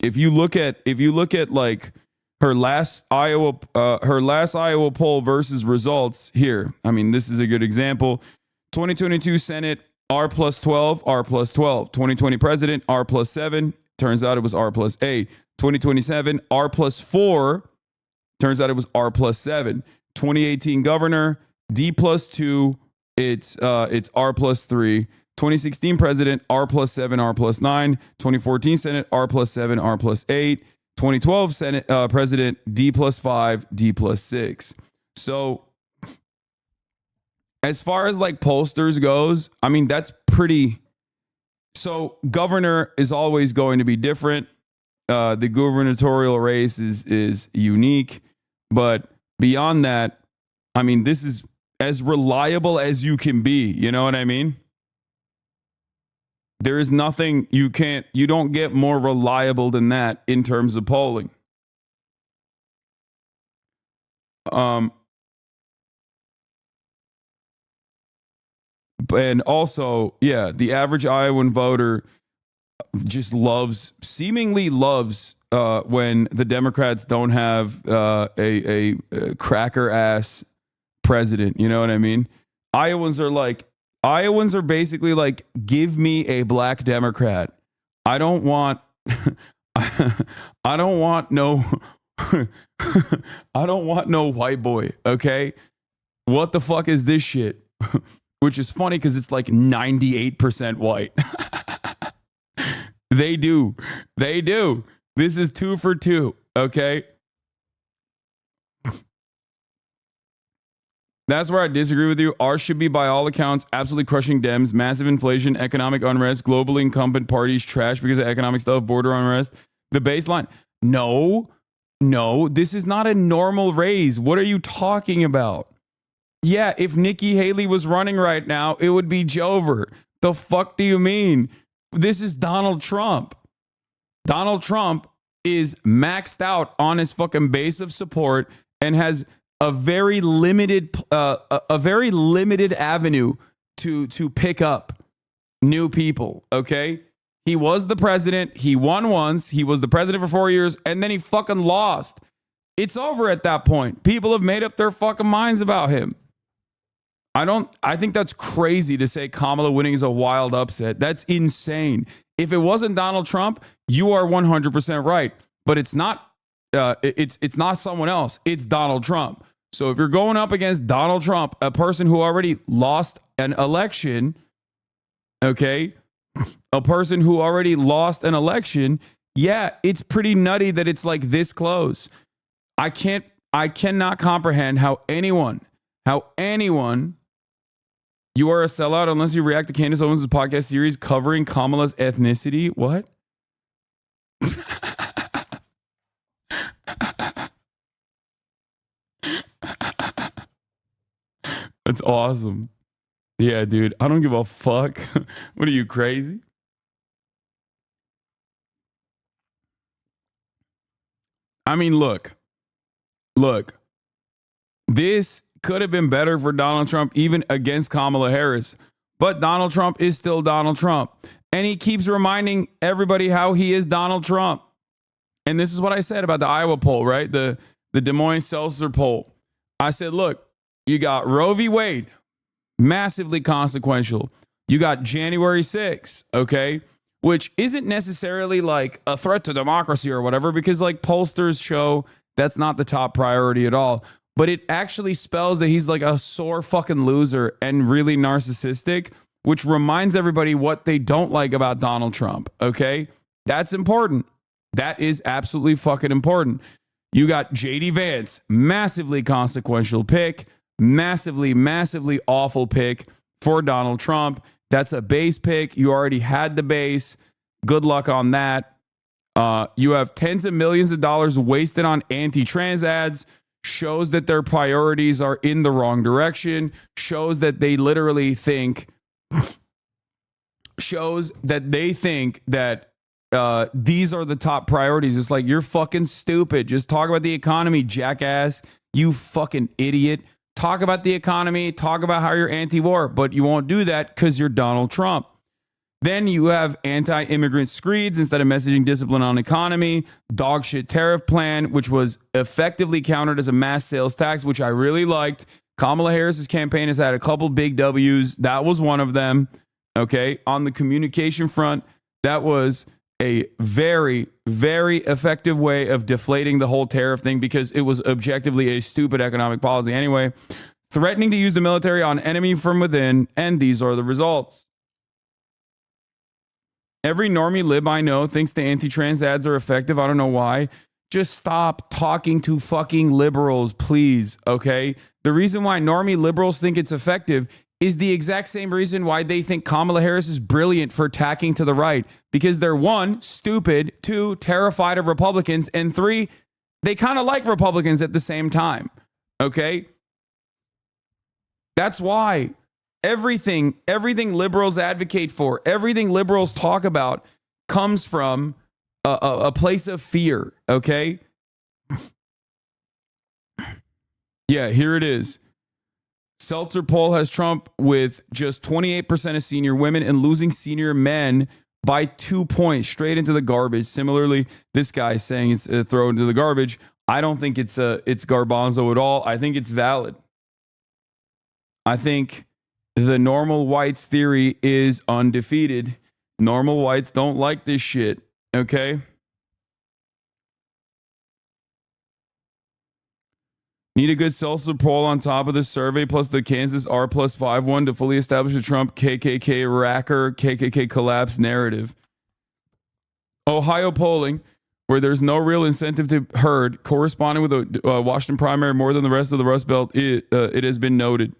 if you look at like her last Iowa poll versus results here. I mean, this is a good example. 2022 Senate R plus 12, R plus 12. 2020 president R plus 7. Turns out it was R plus 8. 2027 R plus 4. Turns out it was R plus 7. 2018 governor D plus 2. It's R plus 3. 2016 president R plus 7, R plus 9. 2014 Senate R plus 7, R plus 8. 2012 Senate president D plus 5, D plus 6. So as far as like pollsters goes, I mean, that's pretty. So governor is always going to be different. The gubernatorial race is unique, but beyond that, I mean, this is as reliable as you can be. You know what I mean? There is nothing you don't get more reliable than that in terms of polling. And also, yeah, the average Iowan voter just seemingly loves when the Democrats don't have a cracker ass president. You know what I mean? Iowans are basically like, give me a black Democrat. I don't want I don't want no I don't want no white boy, okay? What the fuck is this shit? Which is funny because it's like 98% white. They do. This is 2 for 2, okay? That's where I disagree with you. Ours should be, by all accounts, absolutely crushing Dems. Massive inflation, economic unrest, globally incumbent parties trash because of economic stuff, border unrest. The baseline. No, this is not a normal raise. What are you talking about? Yeah, if Nikki Haley was running right now, it would be Jover. The fuck do you mean? This is Donald Trump. Donald Trump is maxed out on his fucking base of support and has a very limited avenue to pick up new people, okay? He was the president. He won once. He was the president for 4 years, and then he fucking lost. It's over at that point. People have made up their fucking minds about him. I think that's crazy to say Kamala winning is a wild upset. That's insane. If it wasn't Donald Trump, you are 100% right. But it's not it's not someone else. It's Donald Trump. So if you're going up against Donald Trump, a person who already lost an election, okay? A person who already lost an election, yeah, it's pretty nutty that it's like this close. I cannot comprehend how anyone you are a sellout unless you react to Candace Owens' podcast series covering Kamala's ethnicity. What? That's awesome. Yeah, dude. I don't give a fuck. What are you, crazy? I mean, look. This could have been better for Donald Trump, even against Kamala Harris. But Donald Trump is still Donald Trump. And he keeps reminding everybody how he is Donald Trump. And this is what I said about the Iowa poll, right? The Des Moines Seltzer poll. I said, look, you got Roe v. Wade, massively consequential. You got January 6th, okay? Which isn't necessarily like a threat to democracy or whatever, because like pollsters show that's not the top priority at all. But it actually spells that he's like a sore fucking loser and really narcissistic, which reminds everybody what they don't like about Donald Trump, okay? That's important. That is absolutely fucking important. You got JD Vance, massively consequential pick, massively awful pick for Donald Trump. That's a base pick. You already had the base. Good luck on that. You have tens of millions of dollars wasted on anti-trans ads. Shows that their priorities are in the wrong direction. Shows that they literally think that these are the top priorities. It's like, you're fucking stupid. Just talk about the economy, jackass. You fucking idiot. Talk about the economy. Talk about how you're anti-war, but you won't do that because you're Donald Trump. Then you have anti-immigrant screeds instead of messaging discipline on economy, dog shit tariff plan, which was effectively countered as a mass sales tax, which I really liked. Kamala Harris's campaign has had a couple big W's. That was one of them. Okay. On the communication front, that was a very, very effective way of deflating the whole tariff thing because it was objectively a stupid economic policy. Anyway, threatening to use the military on enemy from within, and these are the results. Every normie lib I know thinks the anti-trans ads are effective. I don't know why. Just stop talking to fucking liberals, please, okay? The reason why normie liberals think it's effective is the exact same reason why they think Kamala Harris is brilliant for tacking to the right. Because they're one, stupid, two, terrified of Republicans, and three, they kind of like Republicans at the same time, okay? That's why. Everything liberals advocate for, everything liberals talk about comes from a place of fear, okay? Yeah, here it is. Seltzer poll has Trump with just 28% of senior women and losing senior men by 2 points straight into the garbage. Similarly, this guy is saying it's thrown into the garbage. I don't think it's garbanzo at all. I think it's valid. I think the normal whites theory is undefeated. Normal whites don't like this shit, okay? Need a good Seltzer poll on top of the survey plus the Kansas R plus 5-1 to fully establish a Trump KKK racker, KKK collapse narrative. Ohio polling, where there's no real incentive to herd, corresponding with the Washington primary more than the rest of the Rust Belt, it has been noted.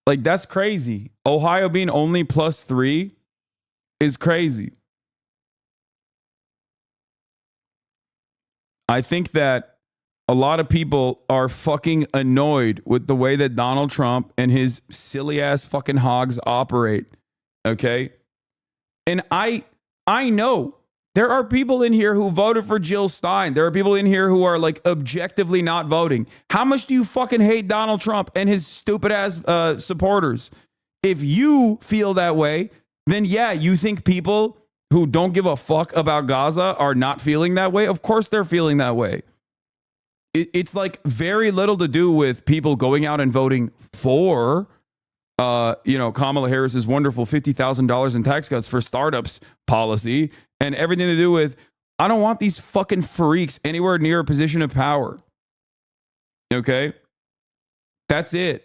Like, that's crazy. Ohio being only +3 is crazy. I think that a lot of people are fucking annoyed with the way that Donald Trump and his silly ass fucking hogs operate. Okay? And I know there are people in here who voted for Jill Stein. There are people in here who are like objectively not voting. How much do you fucking hate Donald Trump and his stupid ass supporters? If you feel that way, then yeah, you think people who don't give a fuck about Gaza are not feeling that way? Of course they're feeling that way. It's like very little to do with people going out and voting for Kamala Harris's wonderful $50,000 in tax cuts for startups policy, and everything to do with, I don't want these fucking freaks anywhere near a position of power. Okay? That's it.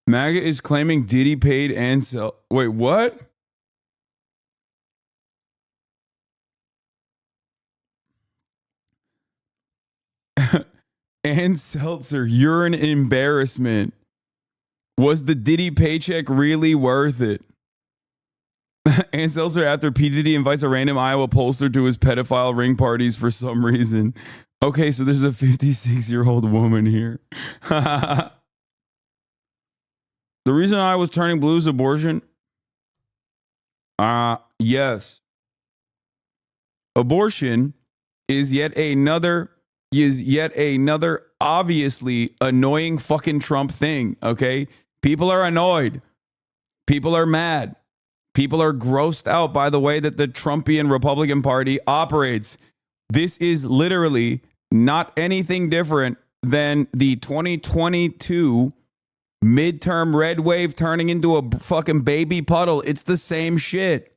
MAGA is claiming Diddy paid Ansel. Wait, what? Ann Seltzer, you're an embarrassment. Was the Diddy paycheck really worth it? Ann Seltzer, after P. Diddy invites a random Iowa pollster to his pedophile ring parties for some reason. Okay, so there's a 56-year-old woman here. The reason I was turning blue is abortion. Yes. Abortion is yet another obviously annoying fucking Trump thing, okay? People are annoyed. People are mad. People are grossed out by the way that the Trumpian Republican Party operates. This is literally not anything different than the 2022 midterm red wave turning into a fucking baby puddle. It's the same shit.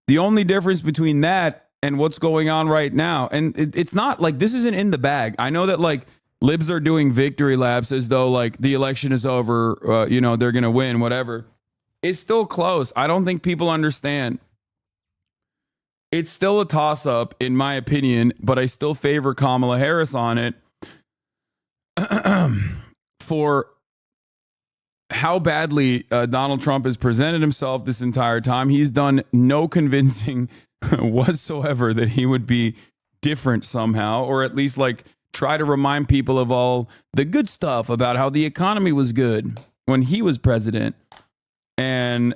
The only difference between that and what's going on right now, and it's not like this isn't in the bag. I know that like libs are doing victory laps as though like the election is over, they're going to win, whatever. It's still close. I don't think people understand. It's still a toss-up, in my opinion, but I still favor Kamala Harris on it for how badly Donald Trump has presented himself this entire time. He's done no convincing whatsoever that he would be different somehow, or at least like try to remind people of all the good stuff about how the economy was good when he was president, and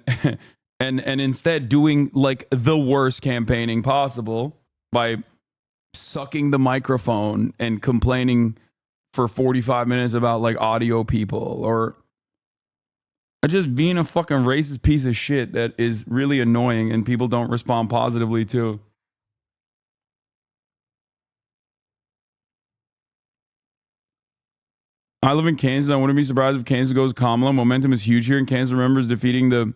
and instead doing like the worst campaigning possible by sucking the microphone and complaining for 45 minutes about like audio people, or just being a fucking racist piece of shit that is really annoying and people don't respond positively to. I live in Kansas. I wouldn't be surprised if Kansas goes Kamala. Momentum is huge here, and Kansas remembers defeating the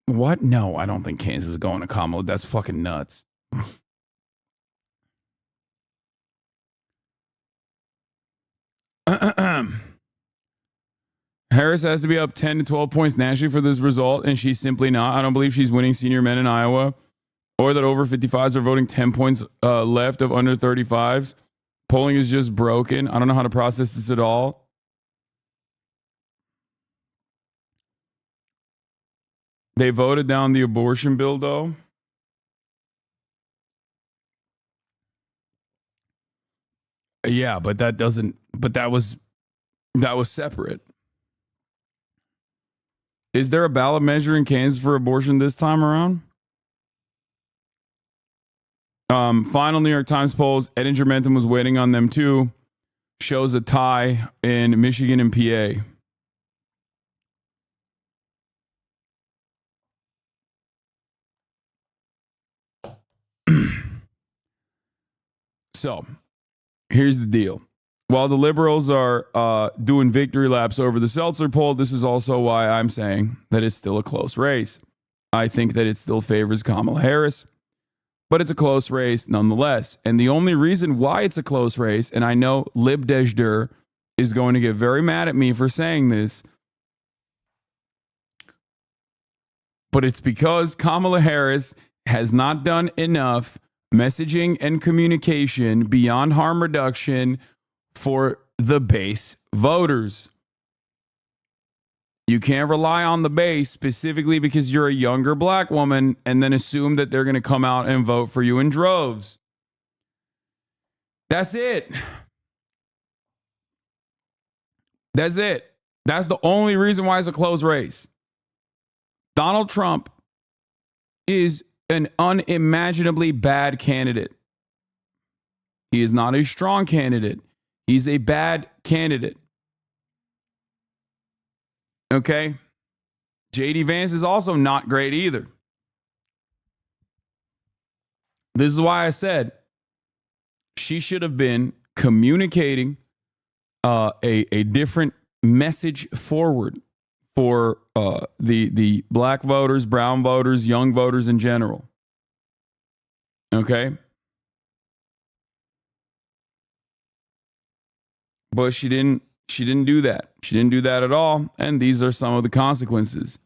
what? No, I don't think Kansas is going to Kamala. That's fucking nuts. Harris has to be up 10 to 12 points nationally for this result, and she's simply not. I don't believe she's winning senior men in Iowa, or that over 55s are voting 10 points left of under 35s. Polling is just broken. I don't know how to process this at all. They voted down the abortion bill, though. Yeah, but that doesn't. But that was separate. Is there a ballot measure in Kansas for abortion this time around? Final New York Times polls. Edinger Momentum was waiting on them too. Shows a tie in Michigan and PA. So, here's the deal. While the liberals are doing victory laps over the Seltzer poll, this is also why I'm saying that it's still a close race. I think that it still favors Kamala Harris, but it's a close race nonetheless. And the only reason why it's a close race, and I know Lib Dejder is going to get very mad at me for saying this, but it's because Kamala Harris has not done enough messaging and communication beyond harm reduction for the base voters. You can't rely on the base specifically because you're a younger black woman and then assume that they're going to come out and vote for you in droves. That's it. That's it. That's the only reason why it's a close race. Donald Trump is an unimaginably bad candidate. He is not a strong candidate. He's a bad candidate. Okay? J.D. Vance is also not great either. This is why I said she should have been communicating a different message forward for the black voters, brown voters, young voters in general. Okay? But she didn't do that. She didn't do that at all. And these are some of the consequences.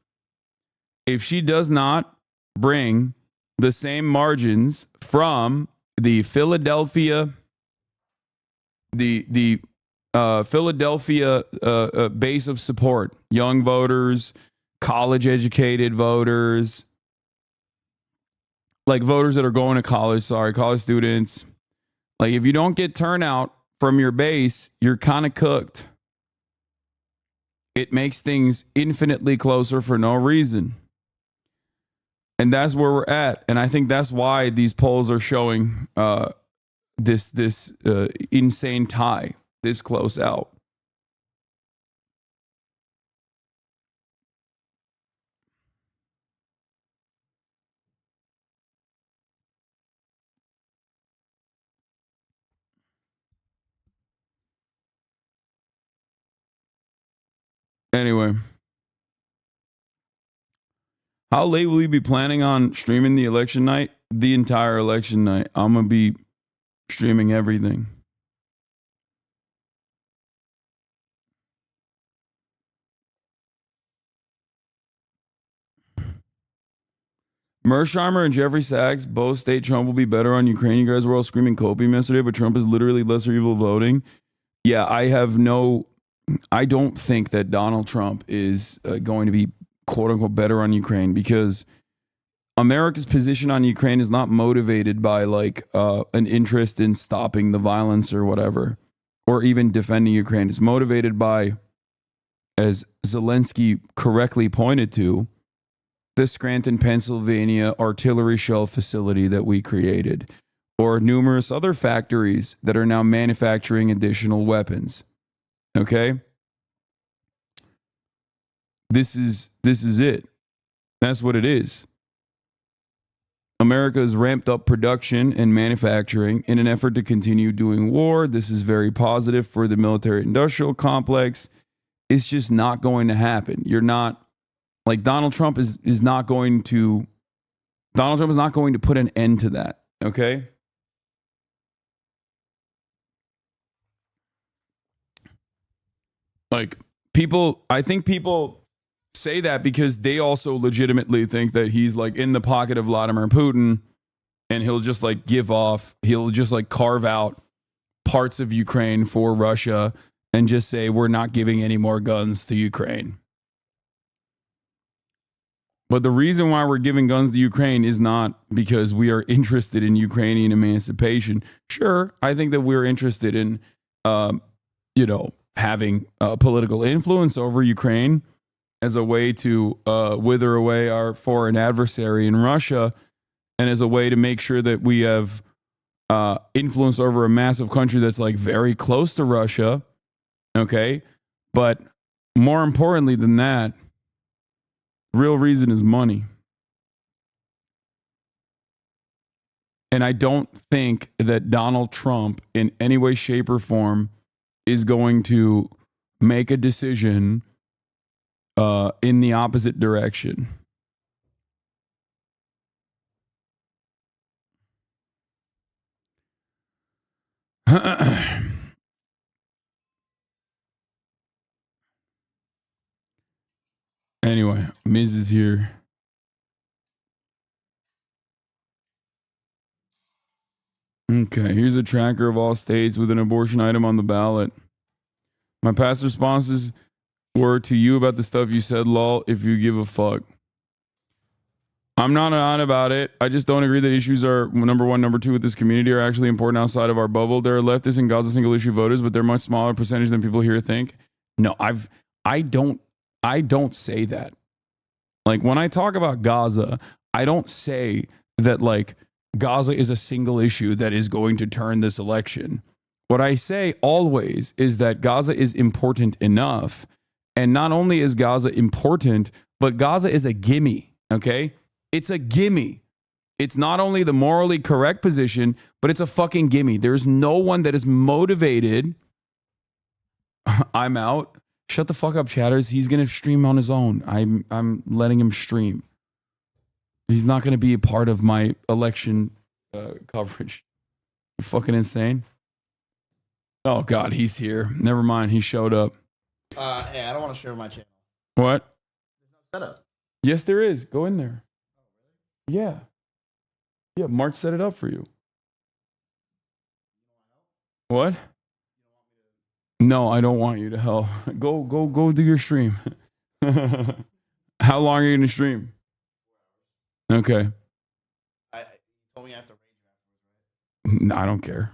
If she does not bring the same margins from the Philadelphia Philadelphia base of support, young voters, college educated voters, like voters that are going to college, college students. Like if you don't get turnout from your base, you're kind of cooked. It makes things infinitely closer for no reason. And that's where we're at. And I think that's why these polls are showing this insane tie this close out. Anyway, how late will you be planning on streaming the election night? The entire election night. I'm going to be streaming everything. Mersheimer and Jeffrey Sachs both state Trump will be better on Ukraine. You guys were all screaming copium yesterday, but Trump is literally lesser evil voting. Yeah, I don't think that Donald Trump is going to be quote unquote better on Ukraine because America's position on Ukraine is not motivated by like an interest in stopping the violence or whatever, or even defending Ukraine. It's motivated by, as Zelensky correctly pointed to, the Scranton, Pennsylvania artillery shell facility that we created, or numerous other factories that are now manufacturing additional weapons. Okay? This is it. That's what it is. America has ramped up production and manufacturing in an effort to continue doing war. This is very positive for the military industrial complex. It's just not going to happen. You're not, like, Donald Trump is not going to put an end to that. Okay? Like, I think people say that because they also legitimately think that he's like in the pocket of Vladimir Putin, and he'll just like carve out parts of Ukraine for Russia and just say, we're not giving any more guns to Ukraine. But the reason why we're giving guns to Ukraine is not because we are interested in Ukrainian emancipation. Sure, I think that we're interested in, having political influence over Ukraine as a way to wither away our foreign adversary in Russia, and as a way to make sure that we have influence over a massive country that's like very close to Russia. Okay. But more importantly than that, real reason is money. And I don't think that Donald Trump in any way, shape, or form is going to make a decision in the opposite direction. Anyway, Miz is here. Okay, here's a tracker of all states with an abortion item on the ballot. My past responses were to you about the stuff you said, lol, if you give a fuck. I'm not on about it. I just don't agree that issues are number one, number two with this community are actually important outside of our bubble. There are leftists and Gaza single issue voters, but they're much smaller percentage than people here think. No, I don't say that. Like, when I talk about Gaza, I don't say that like Gaza is a single issue that is going to turn this election. What I say always is that Gaza is important enough. And not only is Gaza important, but Gaza is a gimme, okay? It's a gimme. It's not only the morally correct position, but it's a fucking gimme. There's no one that is motivated. I'm out. Shut the fuck up, chatters. He's going to stream on his own. I'm letting him stream. He's not going to be a part of my election coverage. You fucking insane. Oh, God, he's here. Never mind. He showed up. Hey, I don't want to share my channel. What? There's no setup. Yes, there is. Go in there. Yeah. Yeah, Mark set it up for you. What? No, I don't want you to help. Go do your stream. How long are you going to stream? Okay. I told me I have to rage. No, I don't care.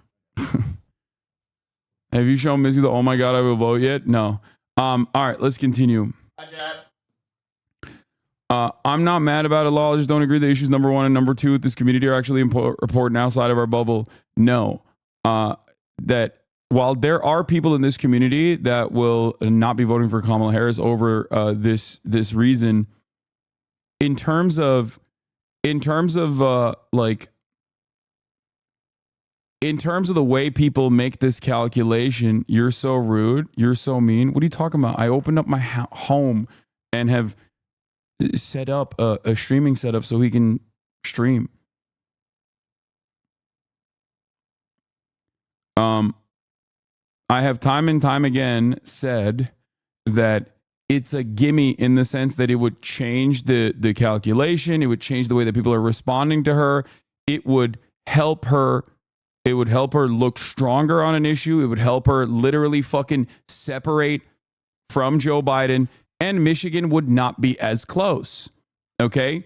Have you shown Missy the "Oh my God, I will vote" yet? No. All right, let's continue. Hi, Chad. I'm not mad about it, lol. I just don't agree that issues number one and number two with this community are actually important outside of our bubble. No. That while there are people in this community that will not be voting for Kamala Harris over this reason, in terms of the way people make this calculation, you're so rude. You're so mean. What are you talking about? I opened up my home and have set up a streaming setup so he can stream. I have time and time again said that it's a gimme in the sense that it would change the calculation. It would change the way that people are responding to her. It would help her. It would help her look stronger on an issue. It would help her literally fucking separate from Joe Biden, and Michigan would not be as close. Okay?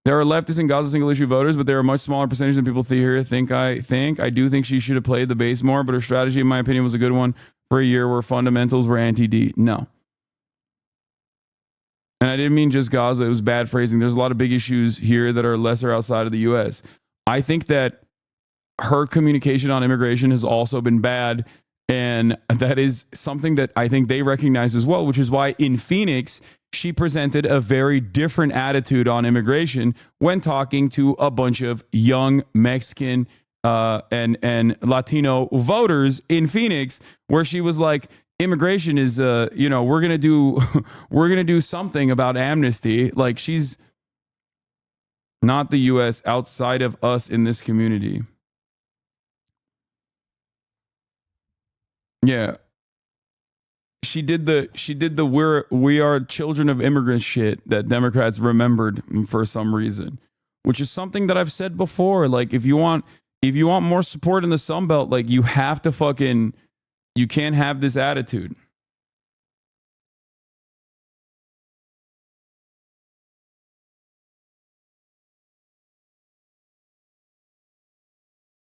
There are leftists in Gaza single issue voters, but there are a much smaller percentage than people think. I do think she should have played the base more, but her strategy, in my opinion, was a good one for a year where fundamentals were anti-D. No. And I didn't mean just Gaza. It was bad phrasing. There's a lot of big issues here that are lesser outside of the U.S. I think that her communication on immigration has also been bad. And that is something that I think they recognize as well, which is why in Phoenix, she presented a very different attitude on immigration when talking to a bunch of young Mexican and Latino voters in Phoenix, where she was like, immigration is, we're going to do something about amnesty. Like, she's not the U.S. outside of us in this community. Yeah. She did the we are children of immigrants shit that Democrats remembered for some reason, which is something that I've said before. Like, if you want more support in the Sun Belt, like, you have to you can't have this attitude.